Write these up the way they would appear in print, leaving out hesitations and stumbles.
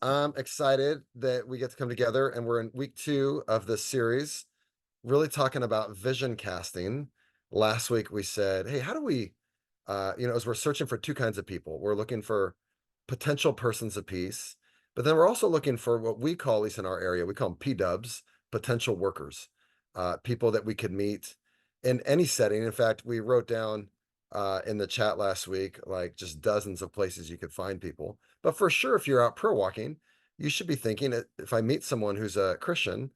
I'm excited that we get to come together and we're in week 2 of this series, really talking about vision casting. Last week we said, hey, how do we, as we're searching for two kinds of people, we're looking for potential persons of peace, but then we're also looking for what we call, at least in our area, we call them P-dubs, potential workers, people that we could meet in any setting. In fact, we wrote down in the chat last week, like just dozens of places you could find people. But for sure, if you're out prayer walking, you should be thinking if I meet someone who's a Christian,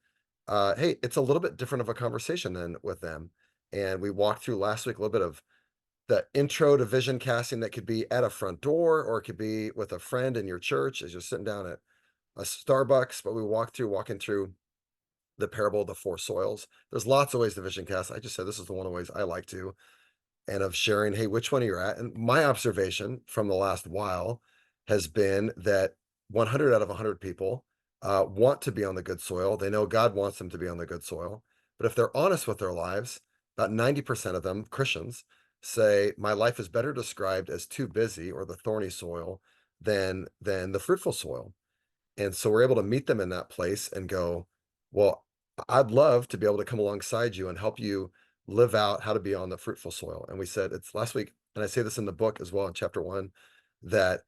hey, it's a little bit different of a conversation than with them. And we walked through last week a little bit of the intro to vision casting that could be at a front door or it could be with a friend in your church as you're sitting down at a Starbucks. But we walking through the parable of the four soils. There's lots of ways to vision cast. I just said this is the one of the ways I like to, and of sharing, hey, which one are you at? And my observation from the last while has been that 100 out of 100 people want to be on the good soil. They know God wants them to be on the good soil. But if they're honest with their lives, about 90% of them, Christians, say, my life is better described as too busy or the thorny soil than the fruitful soil. And so we're able to meet them in that place and go, well, I'd love to be able to come alongside you and help you live out how to be on the fruitful soil. And we said it's last week, and I say this in the book as well in chapter 1, that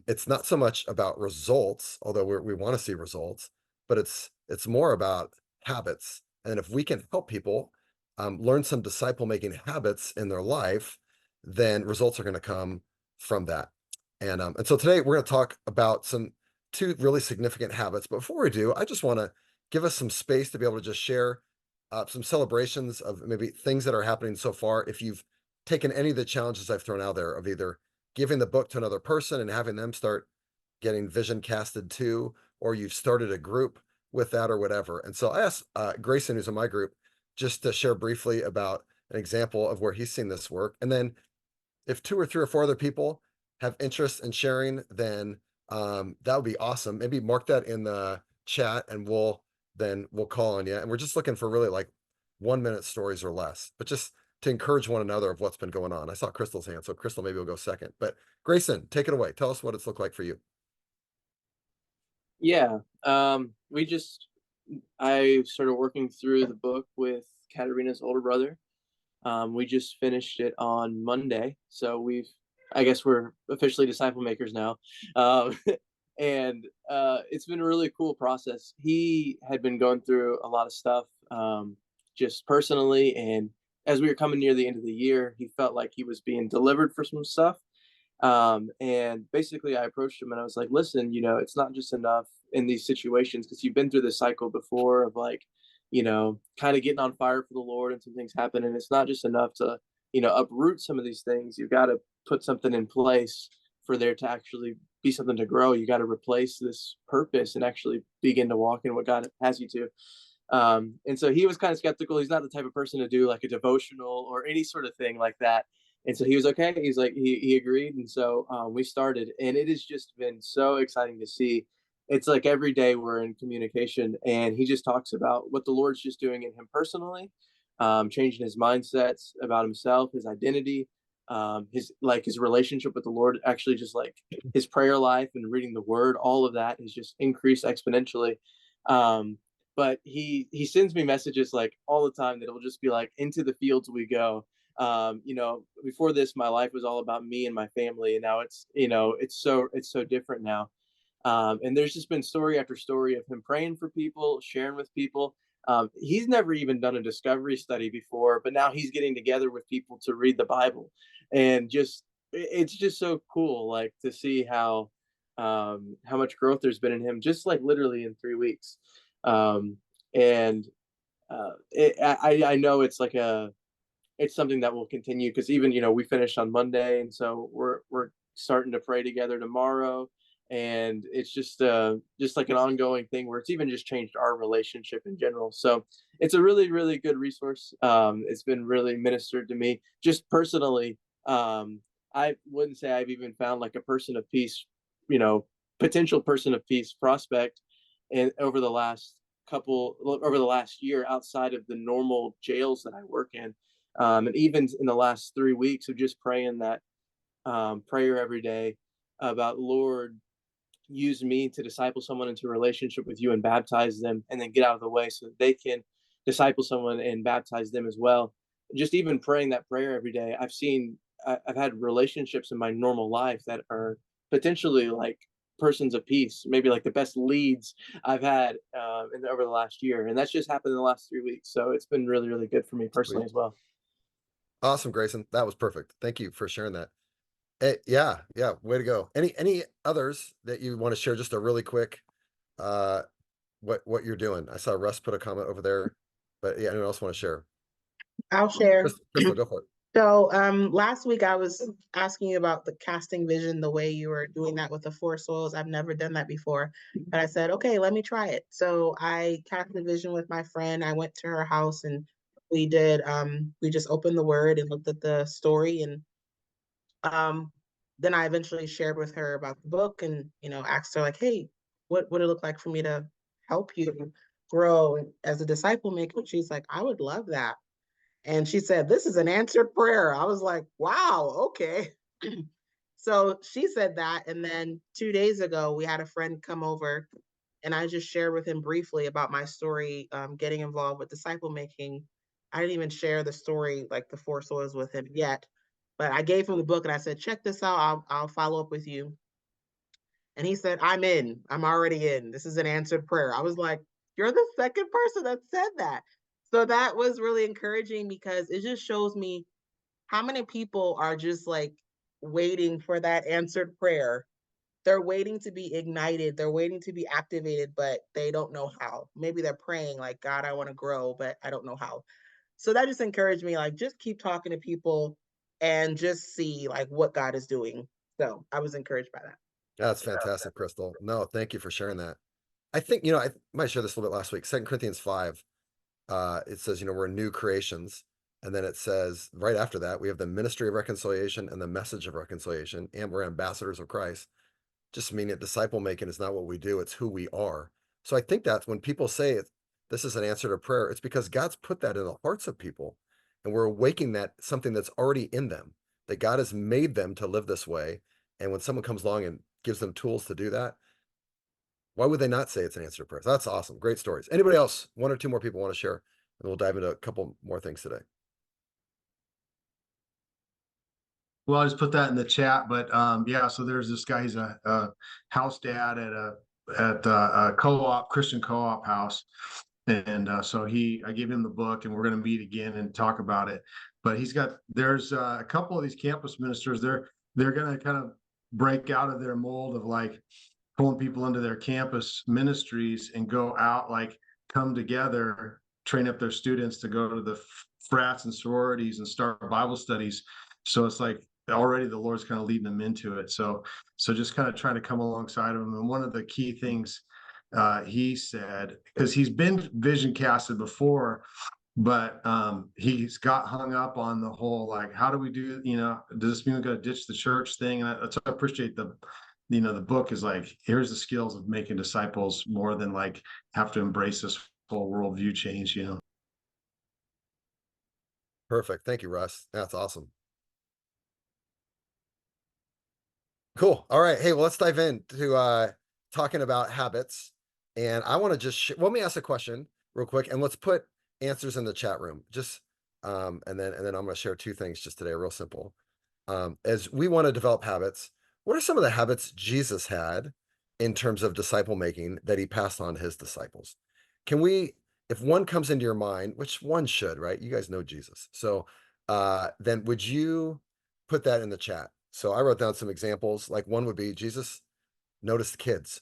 it's not so much about results, although we want to see results, but it's more about habits. And if we can help people learn some disciple making habits in their life, then results are going to come from that. And so today we're going to talk about two really significant habits. But before we do, I just want to give us some space to be able to just share some celebrations of maybe things that are happening so far. If you've taken any of the challenges I've thrown out there of either giving the book to another person and having them start getting vision casted too, or you've started a group with that or whatever. And so I asked Grayson, who's in my group, just to share briefly about an example of where he's seen this work. And then if two or three or four other people have interest in sharing, then that would be awesome. Maybe mark that in the chat and we'll call on you. And we're just looking for really like 1 minute stories or less, but just to encourage one another of what's been going on. I saw Crystal's hand, so Crystal maybe will go second. But Grayson, take it away. Tell us what it's looked like for you. Yeah. I started working through the book with Katerina's older brother. We just finished it on Monday. So I guess we're officially disciple makers now. Um, and it's been a really cool process. He had been going through a lot of stuff just personally. And as we were coming near the end of the year, he felt like he was being delivered for some stuff. And basically, I approached him and I was like, listen, it's not just enough in these situations because you've been through this cycle before of like, kind of getting on fire for the Lord and some things happen. And it's not just enough to, uproot some of these things. You've got to put something in place for there to actually be something to grow. You got to replace this purpose and actually begin to walk in what God has you to. And so he was kind of skeptical. He's not the type of person to do like a devotional or any sort of thing like that. And so he was okay. He's like, he agreed. And so we started, and it has just been so exciting to see. It's like every day we're in communication, and he just talks about what the Lord's just doing in him personally, changing his mindsets about himself, his identity, his relationship with the Lord, actually just like his prayer life and reading the word, all of that has just increased exponentially. But he sends me messages like all the time that it'll just be like, into the fields we go. Before this, my life was all about me and my family, and now it's so different now. And there's just been story after story of him praying for people, sharing with people. He's never even done a discovery study before, but now he's getting together with people to read the Bible, and it's just so cool, like to see how much growth there's been in him, just like literally in 3 weeks. And I know it's something that will continue because even we finished on Monday, and so we're starting to pray together tomorrow, and it's just like an ongoing thing where it's even just changed our relationship in general. So it's a really really good resource. It's been really ministered to me just personally. I wouldn't say I've even found like a person of peace, you know, potential person of peace prospect, and over the last year outside of the normal jails that I work in. And even in the last 3 weeks of just praying that prayer every day about, Lord, use me to disciple someone into a relationship with you and baptize them, and then get out of the way so that they can disciple someone and baptize them as well. Just even praying that prayer every day, I've had relationships in my normal life that are potentially like persons of peace, maybe like the best leads I've had over the last year, and that's just happened in the last 3 weeks. So it's been really, really good for me personally Sweet. as well. Awesome, Grayson. That was perfect. Thank you for sharing that. Yeah, yeah, way to go. Any others that you want to share? Just a really quick, uh, what you're doing. I saw Russ put a comment over there, but yeah, anyone else want to share? I'll share. Crystal, go for it. So, last week I was asking you about the casting vision, the way you were doing that with the four soils. I've never done that before, but I said, okay, let me try it. So I cast the vision with my friend. I went to her house and we just opened the word and looked at the story, and um, then I eventually shared with her about the book and, asked her like, hey, what would it look like for me to help you grow as a disciple maker? She's like, I would love that. And she said, this is an answered prayer. I was like, wow, okay. So she said that. And then 2 days ago, we had a friend come over and I just shared with him briefly about my story, getting involved with disciple making. I didn't even share the story, like the four soils, with him yet, but I gave him the book and I said, check this out. I'll follow up with you. And he said, I'm in. I'm already in. This is an answered prayer. I was like, you're the second person that said that. So that was really encouraging because it just shows me how many people are just like waiting for that answered prayer. They're waiting to be ignited, they're waiting to be activated, but they don't know how. Maybe they're praying like, God, I want to grow, but I don't know how. So that just encouraged me, like, just keep talking to people and just see like what God is doing. So I was encouraged by that. That's fantastic, Crystal. No, thank you for sharing that. I think, I might share this a little bit last week. 2 Corinthians 5, it says, we're new creations. And then it says right after that, we have the ministry of reconciliation and the message of reconciliation, and we're ambassadors of Christ. Just meaning that disciple making is not what we do, it's who we are. So I think that when people say it, this is an answer to prayer, it's because God's put that in the hearts of people, and we're awakening that something that's already in them, that God has made them to live this way. And when someone comes along and gives them tools to do that, why would they not say it's an answer to prayer? So that's awesome. Great stories. Anybody else? One or two more people want to share, and we'll dive into a couple more things today. Well, I just put that in the chat, but yeah. So there's this guy. He's a house dad at a co-op Christian co-op house, and so I gave him the book, and we're going to meet again and talk about it. But there's a couple of these campus ministers. They're going to kind of break out of their mold of like pulling people into their campus ministries and go out, like come together, train up their students to go to the frats and sororities and start Bible studies. So it's like already the Lord's kind of leading them into it. So just kind of trying to come alongside of them. And one of the key things he said, because he's been vision casted before, but he's got hung up on the whole, like, how do we do, does this mean we got to ditch the church thing? And I appreciate the book is like, here's the skills of making disciples more than like have to embrace this whole worldview change. Perfect. Thank you, Russ. That's awesome. Cool. All right. Hey, well, let's dive into talking about habits. And I want to just let me ask a question real quick, and let's put answers in the chat room. Just and then I'm going to share two things just today, real simple. As we want to develop habits, what are some of the habits Jesus had in terms of disciple making that he passed on to his disciples? Can we, if one comes into your mind, which one should, right? You guys know Jesus. So then would you put that in the chat? So I wrote down some examples. Like one would be Jesus noticed kids.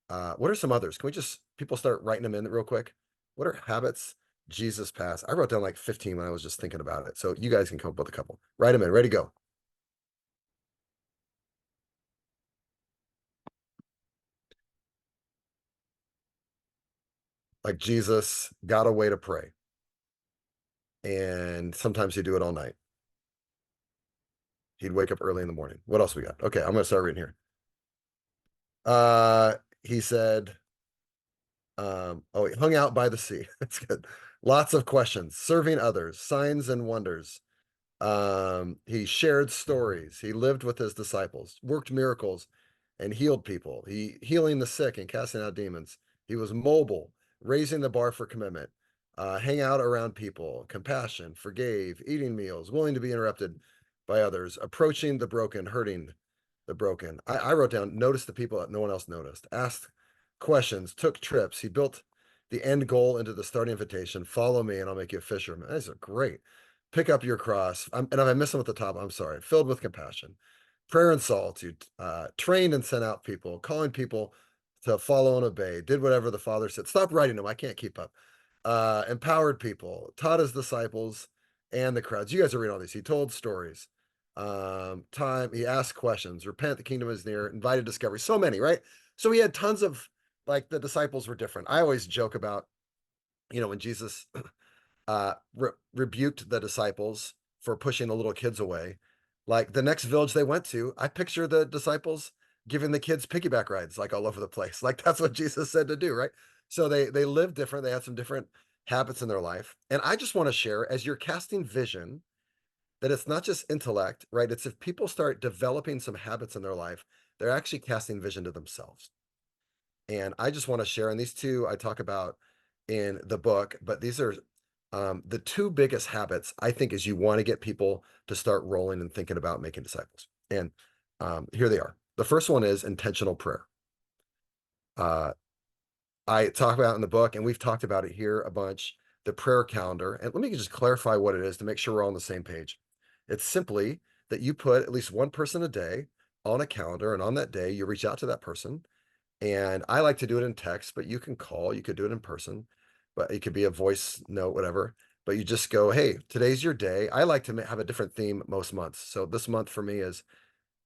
What are some others? Can we just people start writing them in real quick? What are habits Jesus passed? I wrote down like 15 when I was just thinking about it. So you guys can come up with a couple. Write them in. Ready to go. Like Jesus got a way to pray. And sometimes he'd do it all night. He'd wake up early in the morning. What else we got? Okay, I'm gonna start reading here. He said, he hung out by the sea. That's good. Lots of questions, serving others, signs and wonders. He shared stories. He lived with his disciples, worked miracles, and healed people. He healing the sick and casting out demons. He was mobile, raising the bar for commitment, hang out around people, compassion, forgave, eating meals, willing to be interrupted by others, approaching the broken, hurting the broken. I wrote down, notice the people that no one else noticed, asked questions, took trips. He built the end goal into the starting invitation. Follow me and I'll make you a fisherman. These are great. Pick up your cross. And if I miss them at the top, I'm sorry. Filled with compassion, prayer and solitude, trained and sent out people, calling people to follow and obey, did whatever the Father said. Stop writing them. I can't keep up. Empowered people, taught his disciples and the crowds. You guys are reading all these. He told stories. He asked questions, repent, the kingdom is near, invited discovery. So many, right? So he had tons of, like, the disciples were different. I always joke about, when Jesus rebuked the disciples for pushing the little kids away. Like the next village they went to, I picture the disciples giving the kids piggyback rides like all over the place. Like that's what Jesus said to do, right? So they lived different. They had some different habits in their life. And I just want to share, as you're casting vision, that it's not just intellect, right? It's if people start developing some habits in their life, they're actually casting vision to themselves. And I just want to share, and these two I talk about in the book, but these are the two biggest habits I think is you want to get people to start rolling and thinking about making disciples. And here they are. The first one is intentional prayer. I talk about in the book, and we've talked about it here a bunch, the prayer calendar. And let me just clarify what it is to make sure we're all on the same page. It's simply that you put at least one person a day on a calendar, and on that day, you reach out to that person. And I like to do it in text, but you can call, you could do it in person, but it could be a voice note, whatever. But you just go, hey, today's your day. I like to have a different theme most months. So this month for me is,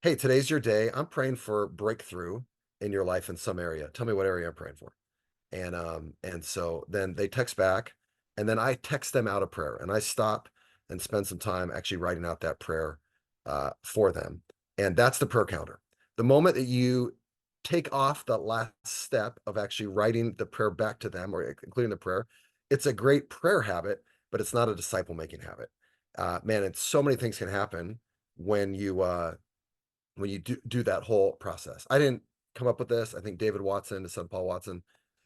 hey, today's your day. I'm praying for breakthrough in your life in some area. Tell me what area I'm praying for. And so then they text back, and then I text them out a prayer, and I stop and spend some time actually writing out that prayer for them. And that's the prayer counter. The moment that you take off the last step of actually writing the prayer back to them or including the prayer, it's a great prayer habit, but it's not a disciple making habit. Man, and so many things can happen when you do that whole process. I didn't come up with this. I think David Watson, his son Paul Watson,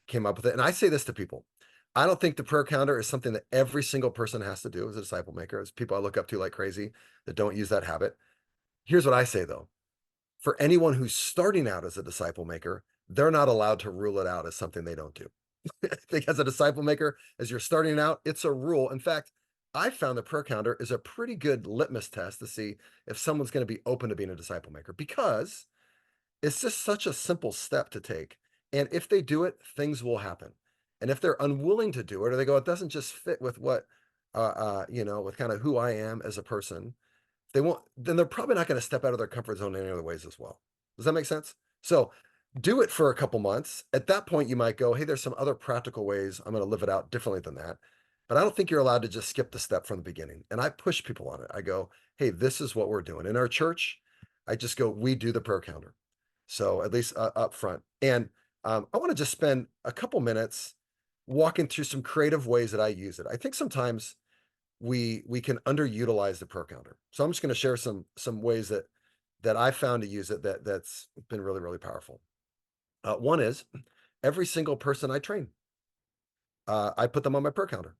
came up with it. And I say this to people. I don't think the prayer counter is something that every single person has to do as a disciple maker. As people I look up to like crazy that don't use that habit. Here's what I say though. For anyone who's starting out as a disciple maker, they're not allowed to rule it out as something they don't do. I think as a disciple maker, as you're starting out, it's a rule. In fact, I found the prayer counter is a pretty good litmus test to see if someone's going to be open to being a disciple maker, because it's just such a simple step to take. And if they do it, things will happen. And if they're unwilling to do it, or they go, it doesn't just fit with what, with kind of who I am as a person, they won't, then they're probably not going to step out of their comfort zone in any other ways as well. Does that make sense? So do it for a couple months. At that point, you might go, hey, there's some other practical ways I'm going to live it out differently than that. But I don't think you're allowed to just skip the step from the beginning. And I push people on it. I go, hey, this is what we're doing. In our church, I just go, we do the prayer counter. So at least up front. And I want to just spend a couple minutes walking through some creative ways that I use it. I think sometimes we can underutilize the prayer counter. So I'm just going to share some ways that I found to use it that's been really, really powerful. One is every single person I train, I put them on my prayer counter.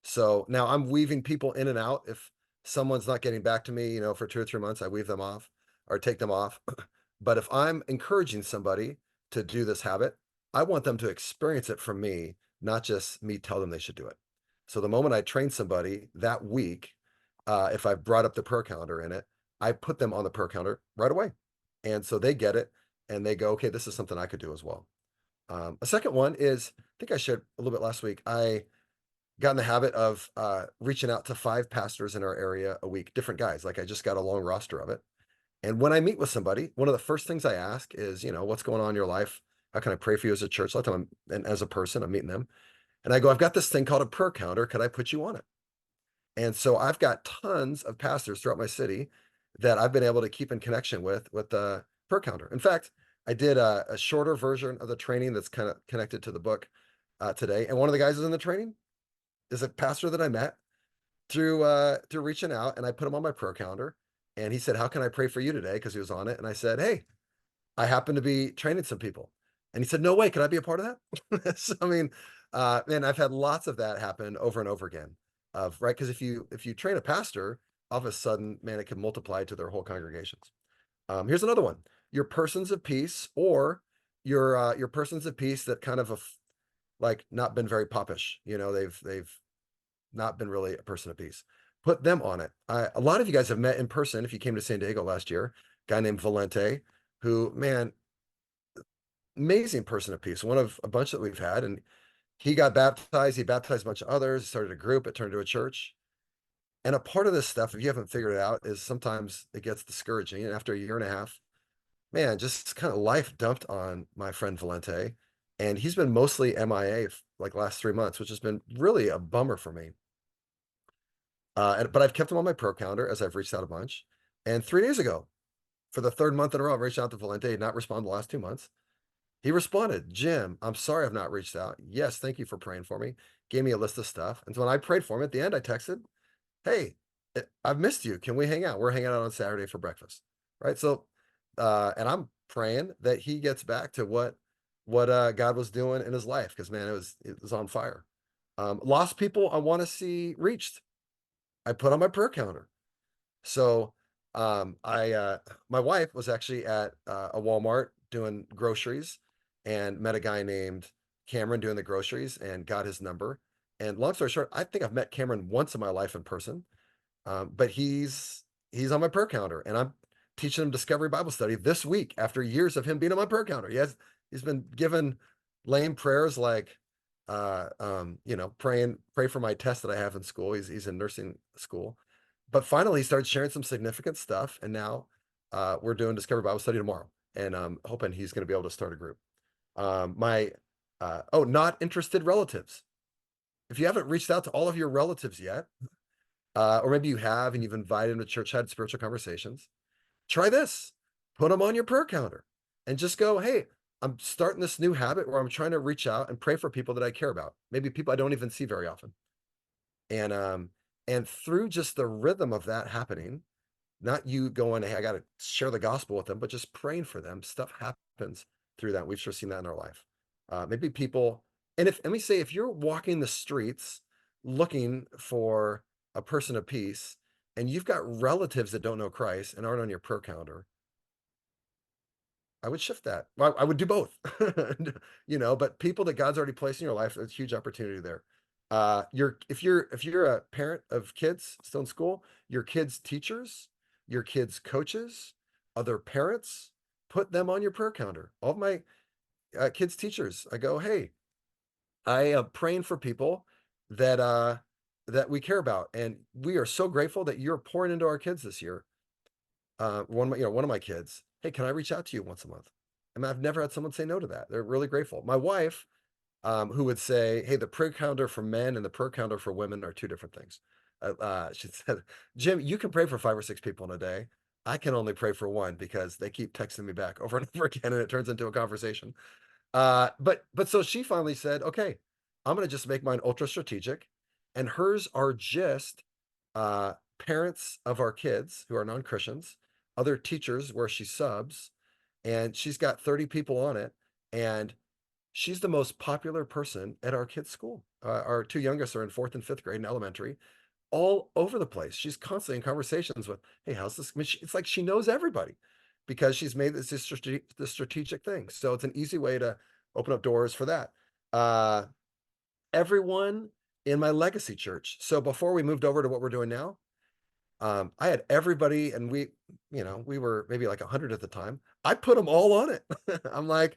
So now I'm weaving people in and out. If someone's not getting back to me, for 2 or 3 months, I weave them off or take them off. But if I'm encouraging somebody to do this habit, I want them to experience it from me, not just me tell them they should do it. So the moment I train somebody that week, if I've brought up the prayer calendar in it, I put them on the prayer calendar right away. And so they get it and they go, okay, this is something I could do as well. A second one is, I think I shared a little bit last week, I got in the habit of reaching out to 5 pastors in our area a week, different guys. Like I just got a long roster of it. And when I meet with somebody, one of the first things I ask is, what's going on in your life? How can I pray for you as a church? A lot of time and as a person, I'm meeting them. And I go, I've got this thing called a prayer counter. Could I put you on it? And so I've got tons of pastors throughout my city that I've been able to keep in connection with the prayer counter. In fact, I did a shorter version of the training that's kind of connected to the book today. And one of the guys is in the training is a pastor that I met through reaching out, and I put him on my prayer calendar. And he said, how can I pray for you today? Because he was on it. And I said, hey, I happen to be training some people. And he said, no way, can I be a part of that? So, I mean, man, I've had lots of that happen over and over again right. Cause if you train a pastor, all of a sudden, man, it can multiply to their whole congregations. Here's another one, your persons of peace, or your persons of peace that kind of like not been very popish. You know, they've not been really a person of peace. Put them on it. A lot of you guys have met in person if you came to San Diego last year. Guy named Valente, who, man, amazing person of peace, one of a bunch that we've had. And he got baptized. He baptized a bunch of others, started a group, it turned into a church. And a part of this stuff, if you haven't figured it out, is sometimes it gets discouraging. And after a year and a half, man, just kind of life dumped on my friend Valente. And he's been mostly MIA like last 3 months, which has been really a bummer for me. But I've kept him on my pro calendar as I've reached out a bunch. And 3 days ago, for the third month in a row, I've reached out to Valente, did not respond the last 2 months. He responded, Jim, I'm sorry I've not reached out. Yes, thank you for praying for me. Gave me a list of stuff. And so when I prayed for him at the end, I texted, hey, I've missed you. Can we hang out? We're hanging out on Saturday for breakfast. Right. So, and I'm praying that he gets back to what God was doing in his life. Cause man, it was on fire. Lost people I want to see reached. I put on my prayer calendar. So, my wife was actually at a Walmart doing groceries and met a guy named Cameron doing the groceries and got his number. And long story short, I think I've met Cameron once in my life in person. But he's on my prayer calendar, and I'm teaching him Discovery Bible Study this week after years of him being on my prayer calendar. He's been given lame prayers like pray for my test that I have in school. He's in nursing school. But finally he started sharing some significant stuff, and now we're doing Discovery Bible Study tomorrow, and I'm hoping he's going to be able to start a group. Not interested relatives. If you haven't reached out to all of your relatives yet, or maybe you have and you've invited them to church, had spiritual conversations, try this. Put them on your prayer calendar and just go, hey, I'm starting this new habit where I'm trying to reach out and pray for people that I care about. Maybe people I don't even see very often. And through just the rhythm of that happening, not you going, hey, I got to share the gospel with them, but just praying for them, stuff happens through that. We've sure seen that in our life. Maybe people, and let me say, if you're walking the streets looking for a person of peace and you've got relatives that don't know Christ and aren't on your prayer calendar, I would shift that. Well, I would do both, but people that God's already placed in your life, there's a huge opportunity there. If you're a parent of kids still in school, your kids' teachers, your kids' coaches, other parents, put them on your prayer calendar. All of my kids' teachers, I go, hey, I am praying for people that we care about, and we are so grateful that you're pouring into our kids this year. One of my kids, hey, can I reach out to you once a month? I mean, I've never had someone say no to that. They're really grateful. My wife, who would say, hey, the prayer calendar for men and the prayer calendar for women are two different things. She said, Jim, you can pray for 5 or 6 people in a day. I can only pray for one because they keep texting me back over and over again, and it turns into a conversation. But so she finally said, okay, I'm going to just make mine ultra strategic, and hers are just parents of our kids who are non-Christians, other teachers where she subs, and she's got 30 people on it, and she's the most popular person at our kids' school. Our 2 youngest are in 4th and 5th grade in elementary, all over the place. She's constantly in conversations with, hey, how's this? I mean, it's like she knows everybody because she's made this the strategic thing. So it's an easy way to open up doors for that. Everyone in my legacy church. So before we moved over to what we're doing now, I had everybody, and we were maybe like 100 at the time. I put them all on it. I'm like,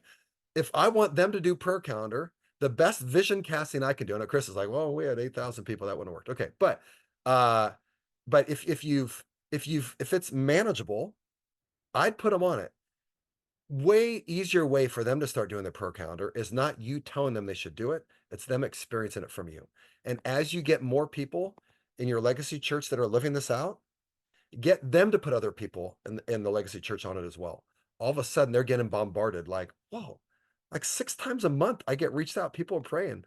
if I want them to do prayer calendar, the best vision casting I can do. And Chris is like, well, we had 8,000 people, that wouldn't have worked. Okay. But if it's manageable, I'd put them on it. Way easier way for them to start doing the prayer calendar is not you telling them they should do it. It's them experiencing it from you. And as you get more people in your legacy church that are living this out, get them to put other people in the legacy church on it as well. All of a sudden they're getting bombarded like, whoa, like 6 times a month I get reached out, people are praying.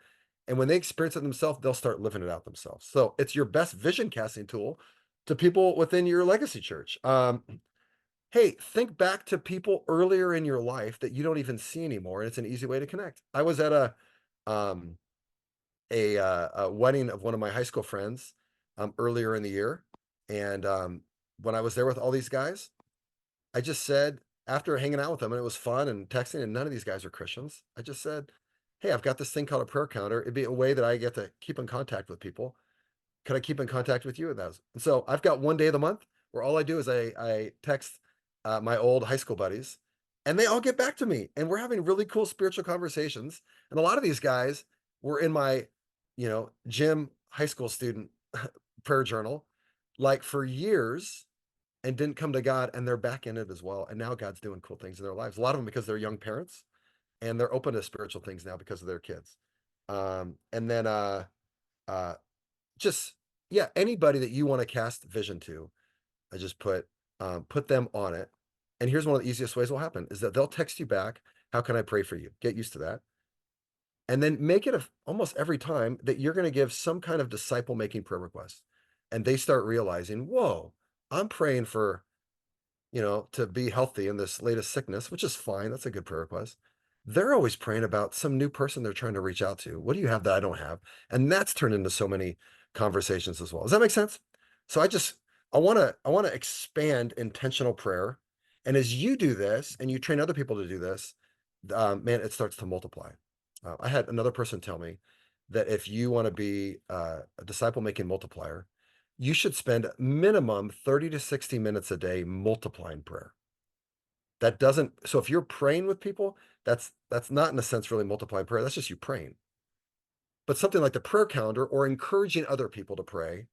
And when they experience it themselves, they'll start living it out themselves. So it's your best vision casting tool to people within your legacy church. hey, think back to people earlier in your life that you don't even see anymore, and it's an easy way to connect. I was at um, a wedding of one of my high school friends earlier in the year, and when I was there with all these guys, I just said, after hanging out with them, and it was fun and texting, and none of these guys are Christians, I just said, hey, I've got this thing called a prayer counter. It'd be a way that I get to keep in contact with people. Could I keep in contact with you? And so I've got one day of the month where all I do is I text my old high school buddies, and they all get back to me, and we're having really cool spiritual conversations. And a lot of these guys were in my, gym high school student prayer journal, like for years, and didn't come to God, and they're back in it as well. And now God's doing cool things in their lives. A lot of them because they're young parents, and they're open to spiritual things now because of their kids. And then uh, just yeah, anybody that you want to cast vision to, I just put them on it. And here's one of the easiest ways will happen is that they'll text you back, how can I pray for you? Get used to that. And then make it almost every time that you're going to give some kind of disciple making prayer request. And they start realizing, whoa, I'm praying for, to be healthy in this latest sickness, which is fine. That's a good prayer request. They're always praying about some new person they're trying to reach out to. What do you have that I don't have? And that's turned into so many conversations as well. Does that make sense? So I want to expand intentional prayer. And as you do this and you train other people to do this, man, it starts to multiply. I had another person tell me that if you want to be a disciple making multiplier, you should spend minimum 30 to 60 minutes a day multiplying prayer. That doesn't, so if you're praying with people, that's not in a sense really multiplying prayer. That's just you praying. But something like the prayer calendar or encouraging other people to pray,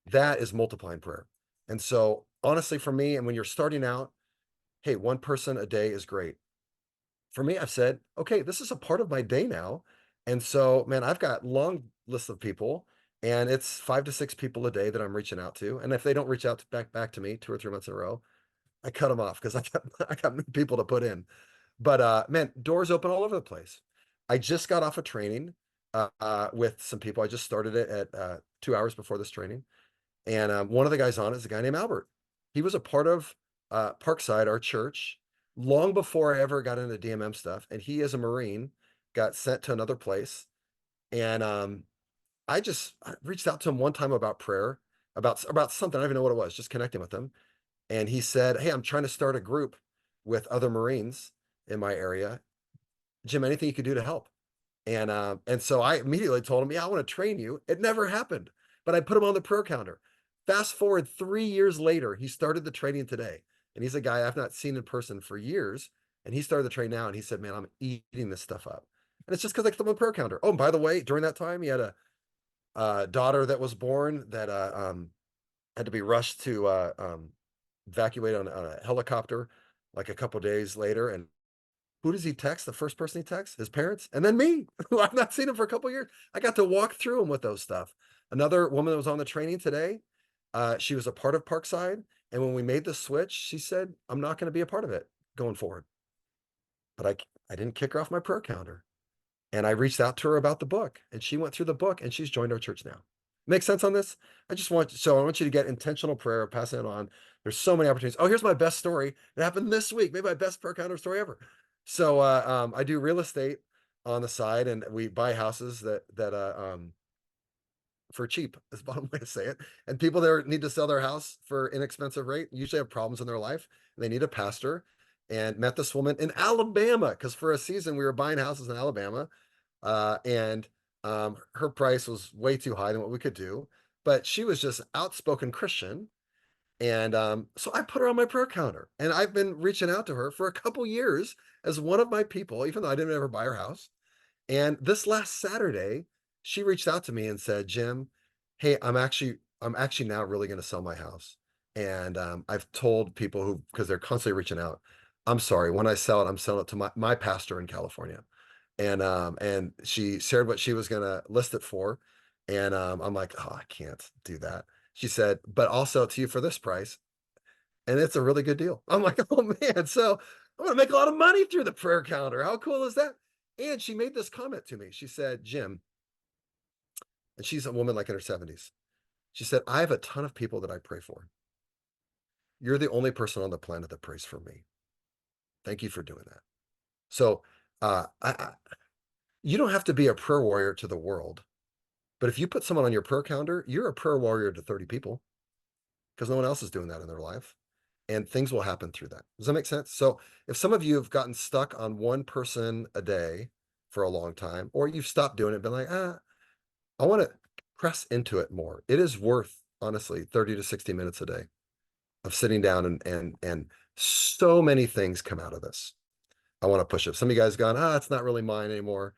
that is multiplying prayer. And so honestly, for me, and when you're starting out, hey, one person a day is great. For me, I've said, okay, this is a part of my day now. And so, man, I've got long lists of people, and it's 5 to 6 people a day that I'm reaching out to. And if they don't reach out back to me 2 or 3 months in a row, I cut them off because I got new people to put in. But man, doors open all over the place. I just got off a training with some people. I just started it at 2 hours before this training. And one of the guys on it is a guy named Albert. He was a part of Parkside, our church, long before I ever got into DMM stuff. And he, as a Marine, got sent to another place. And I reached out to him one time about prayer, about something. I don't even know what it was, just connecting with him. And he said, hey, I'm trying to start a group with other Marines in my area. Jim, anything you could do to help? And so I immediately told him, yeah, I want to train you. It never happened, but I put him on the prayer counter. Fast forward 3 years later, he started the training today. And he's a guy I've not seen in person for years. And he started the train now. And he said, man, I'm eating this stuff up. And it's just because I put him on the prayer counter. Oh, and by the way, during that time, he had a daughter that was born that had to be rushed to evacuate on a helicopter like a couple days later. And who does he text? The first person he texts? His parents, and then me, who I've not seen him for a couple years. I got to walk through him with those stuff. Another woman that was on the training today, she was a part of Parkside. And when we made the switch, she said, I'm not going to be a part of it going forward. But I didn't kick her off my prayer calendar. And I reached out to her about the book, and she went through the book, and she's joined our church now. Make sense on this? I want you to get intentional prayer, passing it on. There's so many opportunities. Oh, here's my best story. It happened this week. Maybe my best prayer counter story ever. So I do real estate on the side, and we buy houses that for cheap is the bottom way to say it. And people there need to sell their house for inexpensive rate, usually have problems in their life, and they need a pastor. And met this woman in Alabama, because for a season we were buying houses in Alabama, and her price was way too high than what we could do. But she was just outspoken Christian. And so I put her on my prayer counter, and I've been reaching out to her for a couple years as one of my people, even though I didn't ever buy her house. And this last Saturday, she reached out to me and said, Jim, hey, I'm actually now really going to sell my house. And I've told people who, because they're constantly reaching out, I'm sorry, when I sell it, I'm selling it to my pastor in California. And she shared what she was going to list it for. And I'm like, oh, I can't do that. She said, but I'll sell it to you for this price. And it's a really good deal. I'm like, oh man, so I'm going to make a lot of money through the prayer calendar. How cool is that? And she made this comment to me. She said, Jim, and she's a woman like in her 70s. She said, I have a ton of people that I pray for. You're the only person on the planet that prays for me. Thank you for doing that. So you don't have to be a prayer warrior to the world, but if you put someone on your prayer calendar, you're a prayer warrior to 30 people because no one else is doing that in their life. And things will happen through that. Does that make sense? So if some of you have gotten stuck on one person a day for a long time, or you've stopped doing it and been like, I want to press into it more. It is worth, honestly, 30 to 60 minutes a day of sitting down and so many things come out of this. I want to push it. Some of you guys gone, it's not really mine anymore.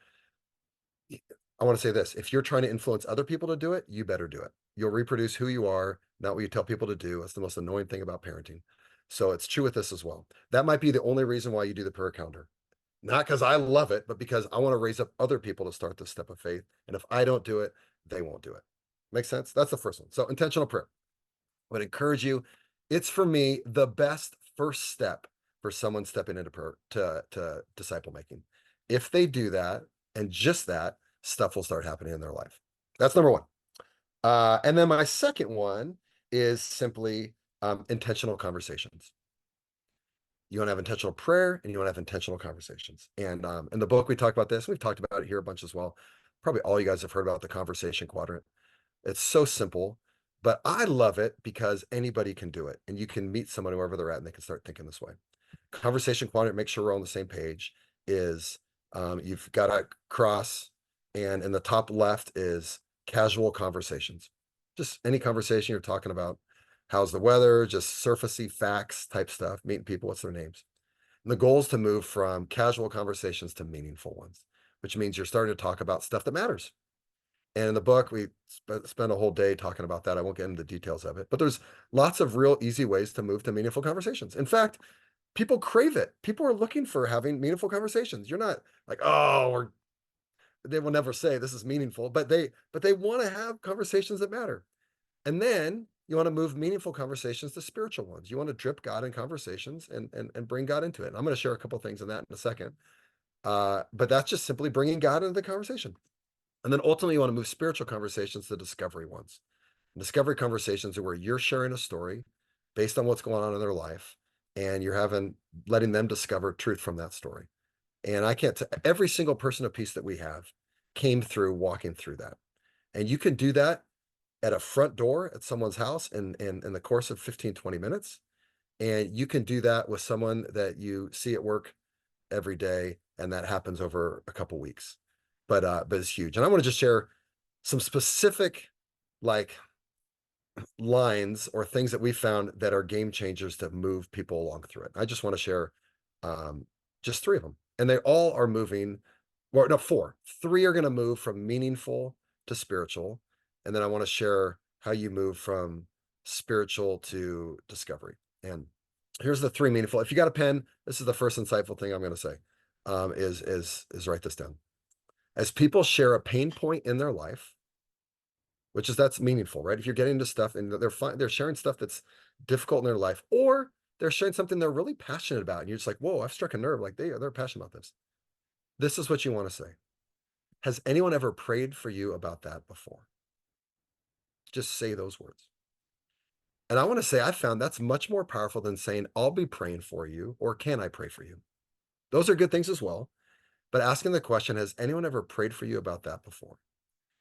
I want to say this. If you're trying to influence other people to do it, you better do it. You'll reproduce who you are, not what you tell people to do. That's the most annoying thing about parenting. So it's true with this as well. That might be the only reason why you do the prayer calendar. Not because I love it, but because I want to raise up other people to start this step of faith. And if I don't do it, they won't do it. Make sense? That's the first one. So intentional prayer. I would encourage you. It's for me the best first step for someone stepping into prayer to disciple making. If they do that and just that, stuff will start happening in their life. That's number one. And then my second one is simply intentional conversations. You want to have intentional prayer and you want to have intentional conversations. And in the book, we talk about this. We've talked about it here a bunch as well. Probably all you guys have heard about the conversation quadrant. It's so simple, but I love it because anybody can do it. And you can meet someone wherever they're at and they can start thinking this way. Conversation quadrant, make sure we're on the same page, is you've got a cross, and in the top left is casual conversations. Just any conversation you're talking about. How's the weather? Just surfacey facts type stuff, meeting people, what's their names? And the goal is to move from casual conversations to meaningful ones, which means you're starting to talk about stuff that matters. And in the book, we spend a whole day talking about that. I won't get into the details of it, but there's lots of real easy ways to move to meaningful conversations. In fact, people crave it. People are looking for having meaningful conversations. You're not like, they will never say this is meaningful, but they want to have conversations that matter. And then you want to move meaningful conversations to spiritual ones. You want to drip God in conversations and bring God into it. And I'm going to share a couple things on that in a second. But that's just simply bringing God into the conversation. And then ultimately, you want to move spiritual conversations to discovery ones. Discovery conversations are where you're sharing a story based on what's going on in their life, and you're letting them discover truth from that story. And I can't, every single person of peace that we have came through walking through that. And you can do that at a front door at someone's house in the course of 15, 20 minutes. And you can do that with someone that you see at work every day, and that happens over a couple weeks. But it's huge. And I want to just share some specific like lines or things that we found that are game changers to move people along through it. I just want to share just three of them. And they all are moving, well, no, four. Three are going to move from meaningful to spiritual. And then I want to share how you move from spiritual to discovery. And here's the three meaningful. If you got a pen, this is the first insightful thing I'm going to say, is write this down. As people share a pain point in their life, that's meaningful, right? If you're getting into stuff and they're sharing stuff that's difficult in their life, or they're sharing something they're really passionate about, and you're just like, whoa, I've struck a nerve. Like they're passionate about this. This is what you want to say. Has anyone ever prayed for you about that before? Just say those words. And I want to say I found that's much more powerful than saying, I'll be praying for you, or can I pray for you? Those are good things as well. But asking the question, has anyone ever prayed for you about that before?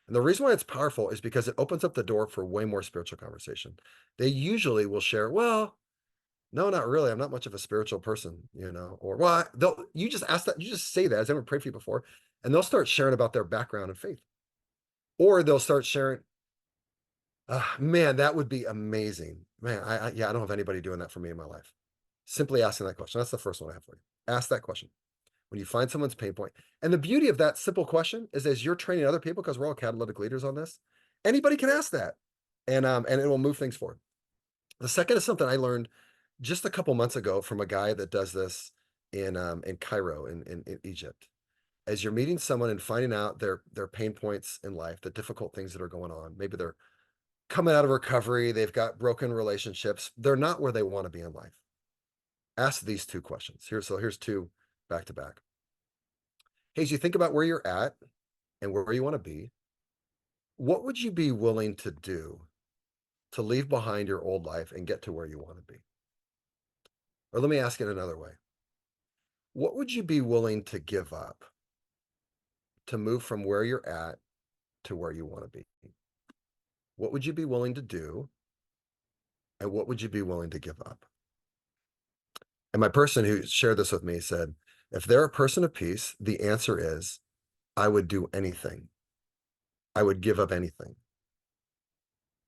And the reason why it's powerful is because it opens up the door for way more spiritual conversation. They usually will share, well, no, not really. I'm not much of a spiritual person, or you just ask that, you just say that, has anyone prayed for you before? And they'll start sharing about their background and faith. Or they'll start sharing, man, that would be amazing. Man, I don't have anybody doing that for me in my life. Simply asking that question. That's the first one I have for you. Ask that question. When you find someone's pain point. And the beauty of that simple question is, as you're training other people, because we're all catalytic leaders on this, anybody can ask that. And it will move things forward. The second is something I learned just a couple months ago from a guy that does this in Cairo, in Egypt. As you're meeting someone and finding out their pain points in life, the difficult things that are going on, maybe they're coming out of recovery, they've got broken relationships, they're not where they want to be in life. Ask these two questions. Here's two back to back. Hey, as you think about where you're at and where you want to be, what would you be willing to do to leave behind your old life and get to where you want to be? Or let me ask it another way. What would you be willing to give up to move from where you're at to where you want to be? What would you be willing to do? And what would you be willing to give up? And my person who shared this with me said, if they're a person of peace, the answer is, I would do anything. I would give up anything.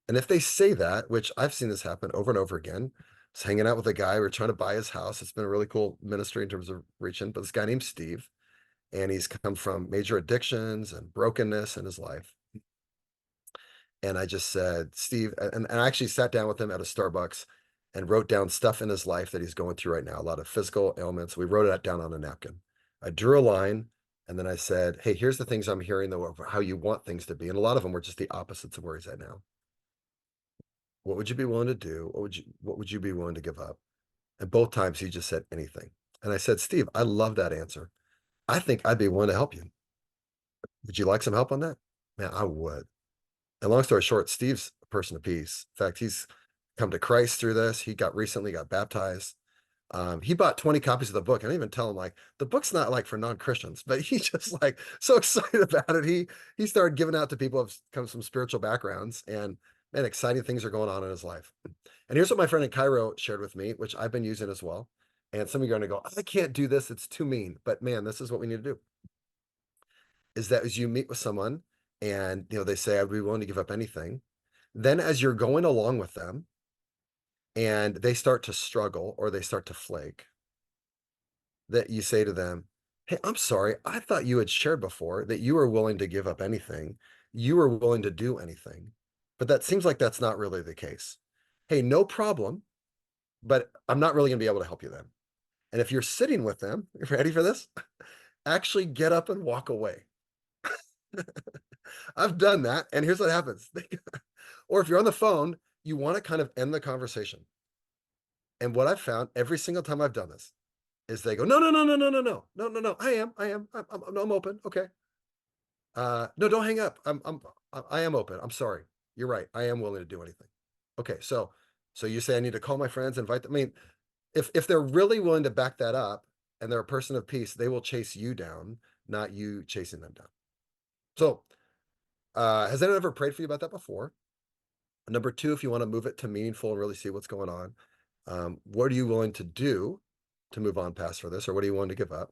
And if they say that, which I've seen this happen over and over again, I was hanging out with a guy, we we're trying to buy his house. It's been a really cool ministry in terms of reaching, but this guy named Steve, and he's come from major addictions and brokenness in his life. And I just said, Steve, and I actually sat down with him at a Starbucks and wrote down stuff in his life that he's going through right now, a lot of physical ailments. We wrote it down on a napkin. I drew a line, and then I said, hey, here's the things I'm hearing though of how you want things to be. And a lot of them were just the opposites of where he's at now. What would you be willing to do? What would you be willing to give up? And both times he just said anything. And I said, Steve, I love that answer. I think I'd be willing to help you. Would you like some help on that? Man, I would. And long story short, Steve's a person of peace. In fact, he's come to Christ through this. He recently got baptized. He bought 20 copies of the book. I didn't even tell him like the book's not like for non-Christians, but he just like so excited about it. He started giving out to people who have come from spiritual backgrounds, and man, exciting things are going on in his life. And here's what my friend in Cairo shared with me, which I've been using as well. And some of you are going to go, I can't do this. It's too mean. But man, this is what we need to do. Is that as you meet with someone and they say, I'd be willing to give up anything. Then as you're going along with them and they start to struggle or they start to flake, that you say to them, hey, I'm sorry. I thought you had shared before that you were willing to give up anything. You were willing to do anything. But that seems like that's not really the case. Hey, no problem. But I'm not really going to be able to help you then. And if you're sitting with them, you ready for this? Actually get up and walk away. I've done that. And here's what happens. Or if you're on the phone, you want to kind of end the conversation. And what I've found every single time I've done this is they go, no, no, no, no, no, no, no, no, no, no. I'm open. Okay. No, don't hang up. I am open. I'm sorry. You're right. I am willing to do anything. Okay. So you say I need to call my friends, invite them. I mean, if they're really willing to back that up and they're a person of peace, they will chase you down, not you chasing them down. So, has anyone ever prayed for you about that before? Number two, if you want to move it to meaningful and really see what's going on, what are you willing to do to move on past for this, or what are you willing to give up?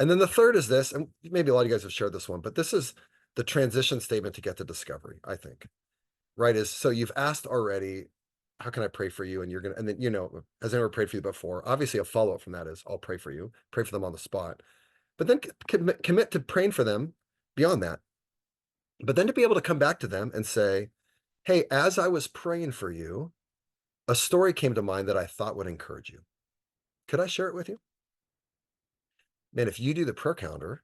And then the third is this, and maybe a lot of you guys have shared this one, but this is the transition statement to get to discovery, I think, right? Is so you've asked already, how can I pray for you? And you're going to, and then, has anyone prayed for you before? Obviously a follow-up from that is I'll pray for you, pray for them on the spot, but then commit to praying for them beyond that. But then to be able to come back to them and say, hey, as I was praying for you, a story came to mind that I thought would encourage you. Could I share it with you? Man, if you do the prayer calendar,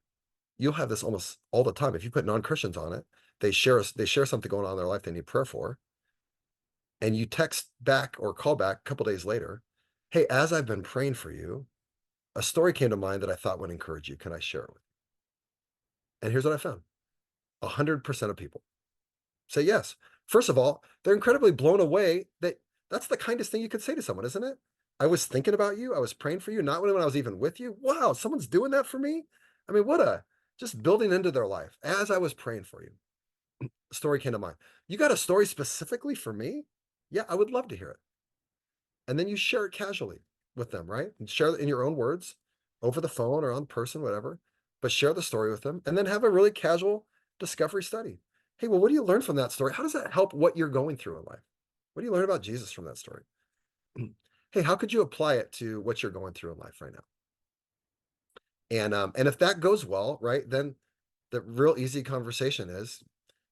you'll have this almost all the time. If you put non-Christians on it, they share something going on in their life they need prayer for. And you text back or call back a couple days later, hey, as I've been praying for you, a story came to mind that I thought would encourage you. Can I share it with you? And here's what I found. 100% of people say yes. First of all, they're incredibly blown away that that's the kindest thing you could say to someone, isn't it? I was thinking about you. I was praying for you, not when I was even with you. Wow, someone's doing that for me. I mean, just building into their life as I was praying for you. A story came to mind. You got a story specifically for me? Yeah, I would love to hear it. And then you share it casually with them, right? And share it in your own words over the phone or on person, whatever, but share the story with them and then have a really casual discovery study. Hey, well, what do you learn from that story? How does that help what you're going through in life? What do you learn about Jesus from that story? Hey, how could you apply it to what you're going through in life right now? And if that goes well, right, then the real easy conversation is,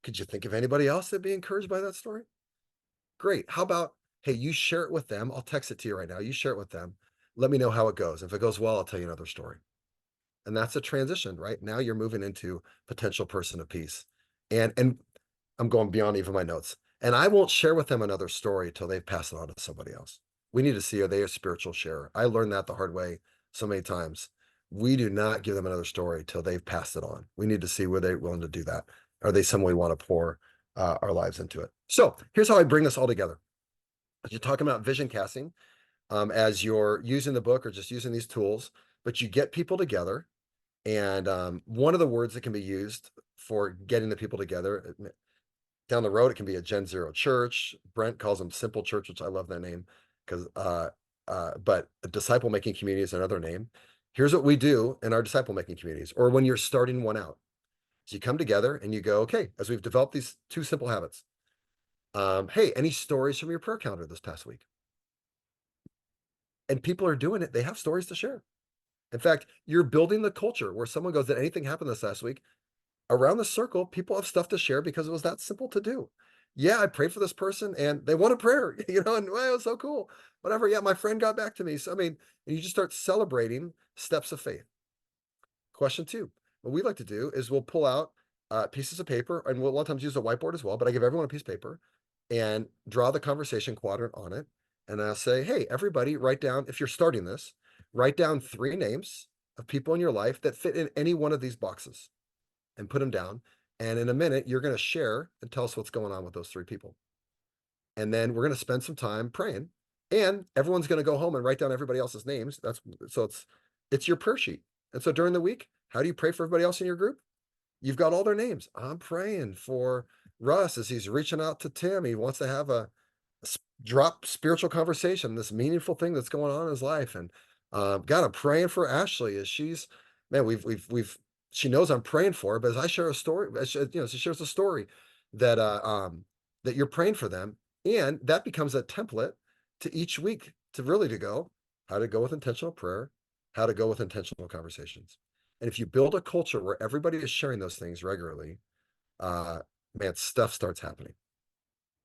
could you think of anybody else that'd be encouraged by that story? Great. How about, hey, you share it with them. I'll text it to you right now. You share it with them. Let me know how it goes. If it goes well, I'll tell you another story. And that's a transition, right? Now you're moving into potential person of peace. And I'm going beyond even my notes. And I won't share with them another story till they've passed it on to somebody else. We need to see, are they a spiritual sharer? I learned that the hard way so many times. We do not give them another story till they've passed it on. We need to see were they willing to do that. Are they someone we want to pour our lives into it? So here's how I bring this all together. As you're talking about vision casting, as you're using the book or just using these tools, but you get people together. And one of the words that can be used for getting the people together down the road, it can be a Gen Zero church. Brent calls them simple church, which I love that name because, but a disciple making community is another name. Here's what we do in our disciple making communities, or when you're starting one out. So you come together and you go, okay, as we've developed these two simple habits. Hey, any stories from your prayer calendar this past week? And people are doing it. They have stories to share. In fact, you're building the culture where someone goes, did anything happen this last week? Around the circle, people have stuff to share because it was that simple to do. Yeah, I prayed for this person and they wanted prayer, and well, it was so cool. Whatever. Yeah, my friend got back to me. So, I mean, you just start celebrating steps of faith. Question two, what we like to do is we'll pull out pieces of paper and we'll a lot of times use a whiteboard as well, but I give everyone a piece of paper and draw the conversation quadrant on it. And I'll say, hey, everybody, write down, if you're starting this, write down 3 names of people in your life that fit in any one of these boxes and put them down. And in a minute, you're going to share and tell us what's going on with those 3 people. And then we're going to spend some time praying. And everyone's going to go home and write down everybody else's names. It's your prayer sheet. And so during the week, how do you pray for everybody else in your group? You've got all their names. I'm praying for Russ as he's reaching out to Tim. He wants to have a drop spiritual conversation, this meaningful thing that's going on in his life. And God, I'm praying for Ashley as she's, man, she knows I'm praying for her, but as I share a story, she shares a story that that you're praying for them, and that becomes a template to each week to go how to go with intentional prayer, how to go with intentional conversations. And if you build a culture where everybody is sharing those things regularly, man, stuff starts happening,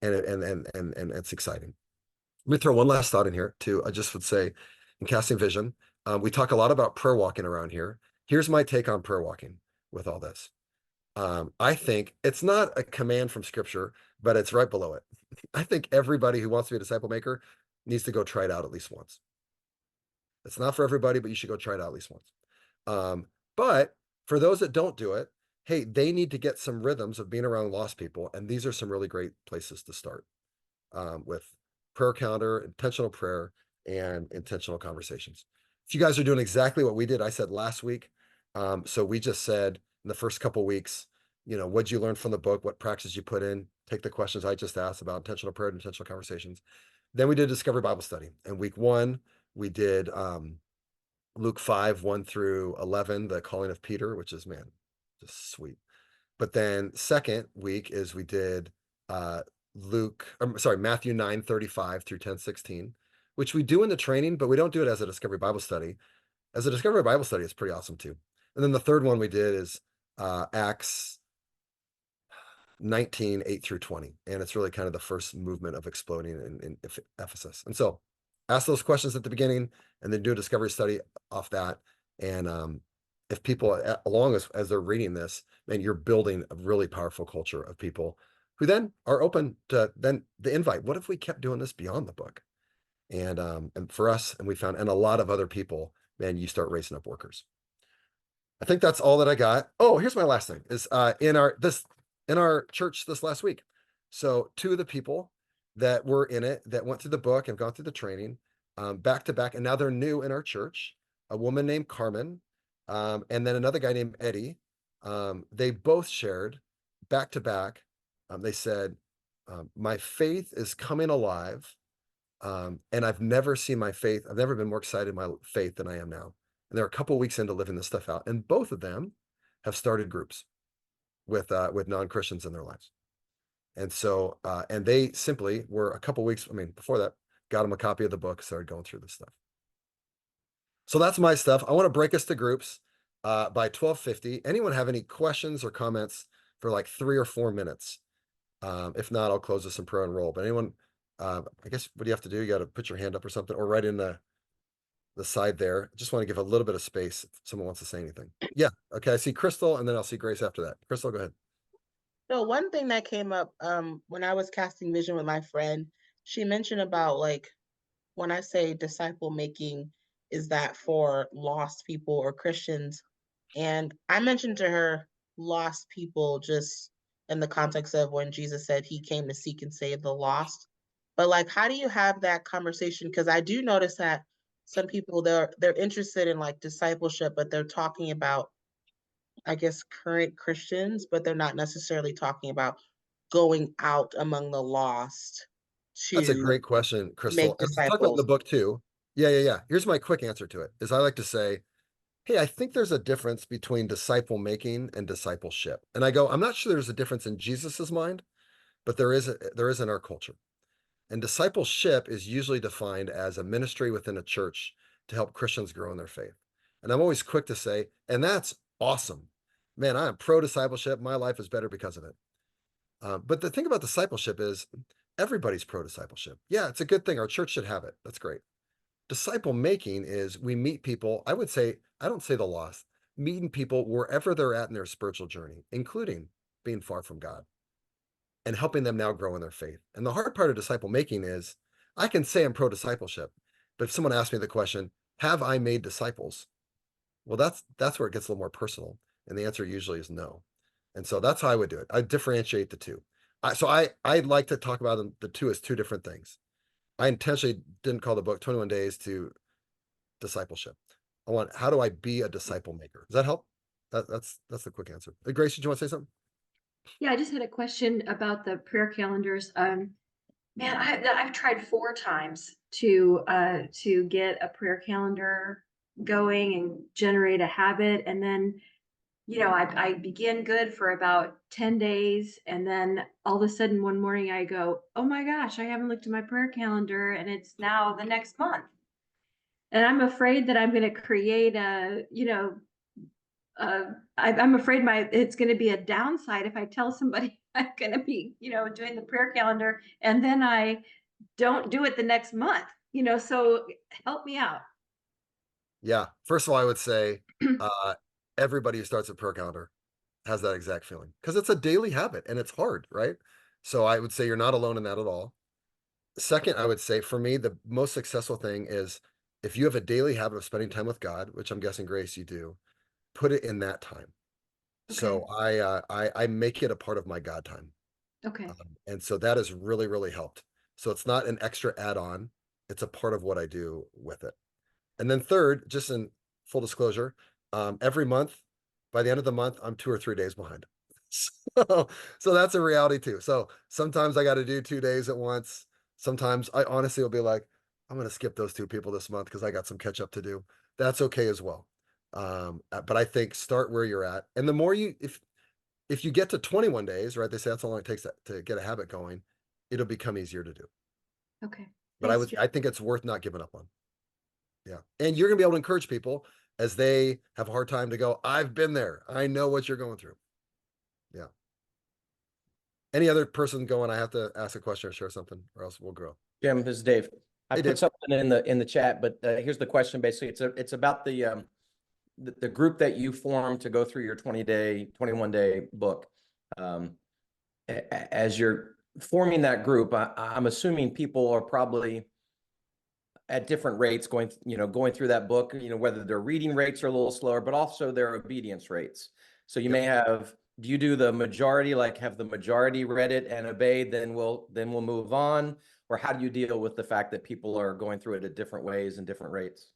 and it's exciting. Let me throw one last thought in here too. I just would say, in casting vision, we talk a lot about prayer walking around here. Here's my take on prayer walking with all this. I think it's not a command from scripture, but it's right below it. I think everybody who wants to be a disciple maker needs to go try it out at least once. It's not for everybody, but you should go try it out at least once. But for those that don't do it, hey, they need to get some rhythms of being around lost people. And these are some really great places to start with prayer calendar, intentional prayer, and intentional conversations. If you guys are doing exactly what we did, I said last week. So we just said in the first couple weeks, what'd you learn from the book? What practices you put in? Take the questions I just asked about intentional prayer and intentional conversations. Then we did Discovery Bible Study. And week 1, we did Luke 5, 1 through 11, the calling of Peter, which is, man, just sweet. But then second week is we did Matthew 9, 35 through 10, 16, which we do in the training, but we don't do it as a Discovery Bible Study. As a Discovery Bible Study, it's pretty awesome too. And then the third one we did is Acts 19, 8 through 20. And it's really kind of the first movement of exploding in Ephesus. And so ask those questions at the beginning and then do a discovery study off that. And if people, along as they're reading this, man, you're building a really powerful culture of people who then are open to then the invite. What if we kept doing this beyond the book? And for us, and we found, and a lot of other people, man, you start raising up workers. I think that's all that I got. Oh, here's my last thing is in our church this last week. So 2 of the people that were in it that went through the book and gone through the training back to back, and now they're new in our church, a woman named Carmen, and then another guy named Eddie. They both shared back to back. They said, my faith is coming alive. And I've never seen my faith. I've never been more excited in my faith than I am now. And they're a couple of weeks into living this stuff out. And both of them have started groups with non-Christians in their lives. And so, and they simply were a couple of weeks, before that, got them a copy of the book, started going through this stuff. So that's my stuff. I want to break us to groups by 12:50. Anyone have any questions or comments for like 3 or 4 minutes? If not, I'll close this in prayer and roll. But anyone, I guess what do you have to do? You got to put your hand up or something, or right in the side there. Just want to give a little bit of space if someone wants to say anything. Yeah. Okay. I see Crystal, and then I'll see Grace after that. Crystal, go ahead. So one thing that came up when I was casting vision with my friend, she mentioned about like when I say disciple making, is that for lost people or Christians? And I mentioned to her lost people just in the context of when Jesus said he came to seek and save the lost. But like, how do you have that conversation? Because I do notice that some people they're interested in like discipleship, but they're talking about, I guess, current Christians, but they're not necessarily talking about going out among the lost That's a to great question, make Crystal. And we talk about in the disciples. book too. Yeah. Here's my quick answer to it is I like to say, hey, I think there's a difference between disciple making and discipleship. And I go, I'm not sure there's a difference in Jesus's mind, but there is in our culture. And discipleship is usually defined as a ministry within a church to help Christians grow in their faith. And I'm always quick to say, and that's awesome. Man, I am pro discipleship. My life is better because of it. But the thing about discipleship is everybody's pro discipleship. Yeah, it's a good thing. Our church should have it. That's great. Disciple making is we meet people, I would say, I don't say the lost, meeting people wherever they're at in their spiritual journey, including being far from God, and helping them now grow in their faith. And the hard part of disciple making is I can say I'm pro discipleship, but if someone asks me the question, have I made disciples? Well, that's where it gets a little more personal. And the answer usually is no. And so that's how I would do it. I differentiate the two. I like to talk about them, the two as two different things. I intentionally didn't call the book 21 Days to Discipleship. I want, how do I be a disciple maker? Does that help? That's the quick answer. Grace, did you want to say something? Yeah, I just had a question about the prayer calendars. Man, I've tried 4 times to get a prayer calendar going and generate a habit, and then I begin good for about 10 days, and then all of a sudden one morning I go, oh my gosh, I haven't looked at my prayer calendar, and it's now the next month, and I'm afraid that I'm going to create I'm afraid it's going to be a downside if I tell somebody I'm going to be, doing the prayer calendar and then I don't do it the next month, so help me out. Yeah. First of all, I would say everybody who starts a prayer calendar has that exact feeling because it's a daily habit and it's hard, right? So I would say you're not alone in that at all. Second, I would say for me, the most successful thing is if you have a daily habit of spending time with God, which I'm guessing, Grace, you do, put it in that time. So I make it a part of my God time. Okay. And so that has really, really helped. So it's not an extra add-on. It's a part of what I do with it. And then third, just in full disclosure, every month, by the end of the month, I'm 2 or 3 days behind. So that's a reality too. So sometimes I got to do 2 days at once. Sometimes I honestly will be like, I'm going to skip those 2 people this month because I got some catch up to do. That's okay as well. But I think start where you're at. And the more if you get to 21 days, right? They say that's how long it takes to get a habit going. It'll become easier to do. Okay. But I think it's worth not giving up on. Yeah. And you're gonna be able to encourage people as they have a hard time to go, I've been there. I know what you're going through. Yeah. Any other person going, I have to ask a question or share something, or else we'll grow. Jim, this is Dave. I Hey, put Dave. something in the chat, but here's the question. Basically, it's about the group that you formed to go through your 21 day book. As you're forming that group, I'm assuming people are probably at different rates going through that book, whether their reading rates are a little slower, but also their obedience rates. So you may have, do you do the majority, like have the majority read it and obeyed, then we'll move on? Or how do you deal with the fact that people are going through it at different ways and different rates?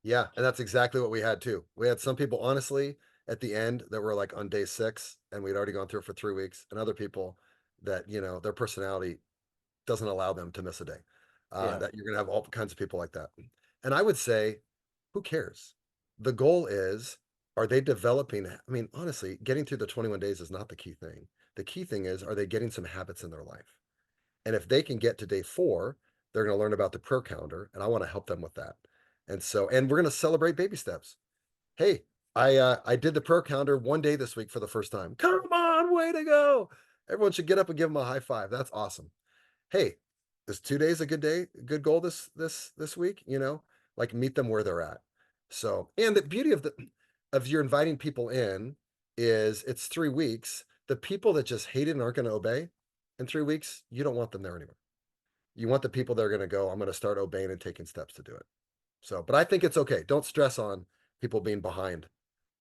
Yeah. And that's exactly what we had too. We had some people, honestly, at the end that were like on day 6 and we'd already gone through it for 3 weeks, and other people that, their personality doesn't allow them to miss a day. That you're going to have all kinds of people like that. And I would say, who cares? The goal is, are they developing? I mean, honestly, getting through the 21 days is not the key thing. The key thing is, are they getting some habits in their life? And if they can get to day 4, they're going to learn about the prayer calendar, and I want to help them with that. And so, and we're going to celebrate baby steps. Hey, I did the prayer calendar 1 day this week for the first time. Come on, way to go! Everyone should get up and give them a high five. That's awesome. Hey, is 2 days a good day, a good goal this week? Like meet them where they're at. So, and the beauty of you're inviting people in is it's 3 weeks. The people that just hate it and aren't going to obey in 3 weeks, you don't want them there anymore. You want the people that are going to go, I'm going to start obeying and taking steps to do it. So, but I think it's okay. Don't stress on people being behind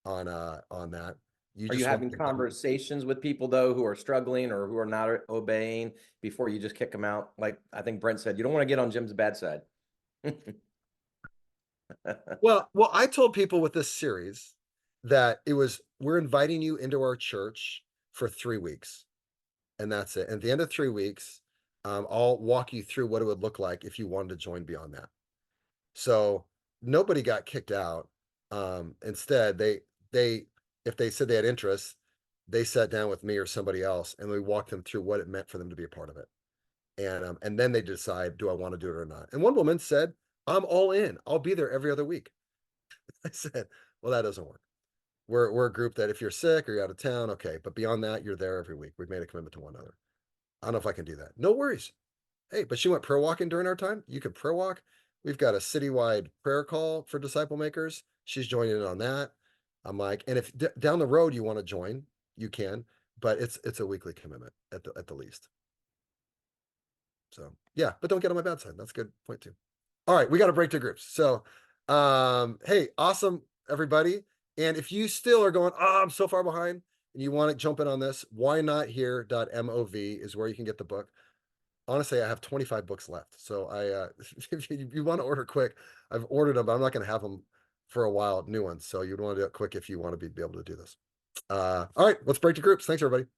on that. You Are you just want having to- conversations with people though who are struggling or who are not obeying before you just kick them out? Like I think Brent said, you don't want to get on Jim's bad side. Well, I told people with this series that we're inviting you into our church for 3 weeks, and that's it. And at the end of 3 weeks, I'll walk you through what it would look like if you wanted to join beyond that. So nobody got kicked out. Instead, if they said they had interest, they sat down with me or somebody else, and we walked them through what it meant for them to be a part of it. And then they decide, do I want to do it or not? And one woman said, I'm all in. I'll be there every other week. I said, well, that doesn't work. We're a group that if you're sick or you're out of town, okay. But beyond that, you're there every week. We've made a commitment to one another. I don't know if I can do that. No worries. Hey, but she went prayer walking during our time. You could prayer walk. We've got a citywide prayer call for disciple makers. She's joining in on that. I'm like, and if down the road you want to join, you can, but it's a weekly commitment at the least. So yeah, but don't get on my bad side. That's a good point too. All right, we got to break to groups. So hey, awesome everybody. And if you still are going, oh, I'm so far behind, and you want to jump in on this, why not here.mov is where you can get the book. Honestly, I have 25 books left. So if you want to order quick, I've ordered them, but I'm not going to have them for a while, new ones. So you'd want to do it quick if you want to be able to do this. All right, let's break to groups. Thanks, everybody.